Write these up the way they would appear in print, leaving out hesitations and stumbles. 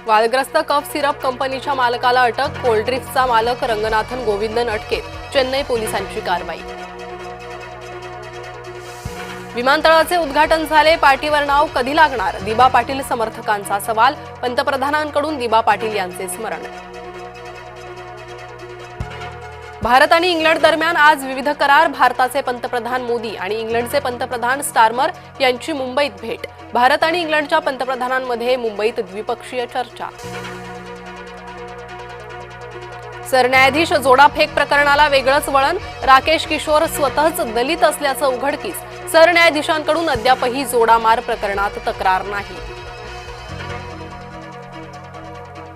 वादग्रस्त cough syrup कंपनीच्या मालकाला अटक। कोल्ड्रिफ्टचा मालक रंगनाथन गोविंदन अटकेत। चेन्नई पोलिसांची कारवाई। विमानतळाचे उद्घाटन झाले, पाठीवर नाव कधी लागणार? दिबा पाटील समर्थकांचा सवाल। पंतप्रधानांकडून दिबा पाटील यांचे स्मरण। भारत आणि इंग्लंड दरम्यान आज विविध करार। भारताचे पंतप्रधान मोदी आणि इंग्लंडचे पंतप्रधान स्टार्मर यांची मुंबईत भेट। भारत आणि इंग्लंडच्या पंतप्रधानांमध्ये मुंबईत द्विपक्षीय चर्चा। सरन्यायाधीश जोडाफेक प्रकरणाला वेगळंच वळण। राकेश किशोर स्वतःच दलित असल्याचं उघडकीस। सरन्यायाधीशांकडून अद्यापही जोडामार प्रकरणात तक्रार नाही।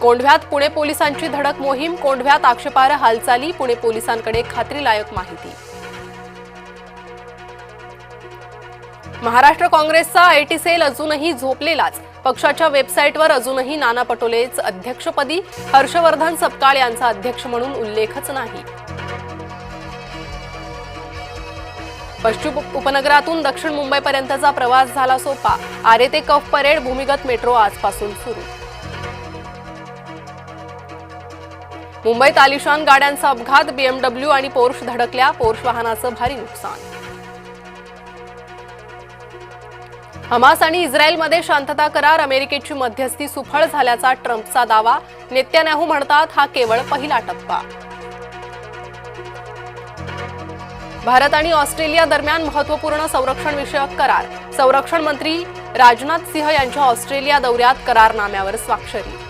कोंढव्यात पुणे पोलिसांची धडक मोहीम। कोंढव्यात आक्षेपार्ह हालचाली। पुणे पोलिसांकडे खात्रीलायक माहिती। महाराष्ट्र काँग्रेसचा आयटी सेल अजूनही झोपलेलाच। पक्षाच्या वेबसाईटवर अजूनही नाना पटोलेच अध्यक्षपदी, हर्षवर्धन सपकाळ यांचा अध्यक्ष म्हणून उल्लेखच नाही। पश्चिम उपनगरातून दक्षिण मुंबईपर्यंतचा प्रवास झाला सोपा। आरे ते कफ परेड भूमिगत मेट्रो आजपासून सुरू। मुंबईत आलिशान गाड्यांचा अपघात। BMW आणि पोर्श धडकल्या। पोर्श वाहनाचं भारी नुकसान। हमास आणि इस्रायलमध्ये शांतता करार। अमेरिकेची मध्यस्थी सुफळ झाल्याचा ट्रम्पचा दावा। नेत्यानाहू म्हणतात, हा केवळ पहिला टप्पा। भारत आणि ऑस्ट्रेलिया दरम्यान महत्त्वपूर्ण संरक्षण विषयक करार। संरक्षण मंत्री राजनाथ सिंह यांच्या ऑस्ट्रेलिया दौऱ्यात करारनाम्यावर स्वाक्षरी।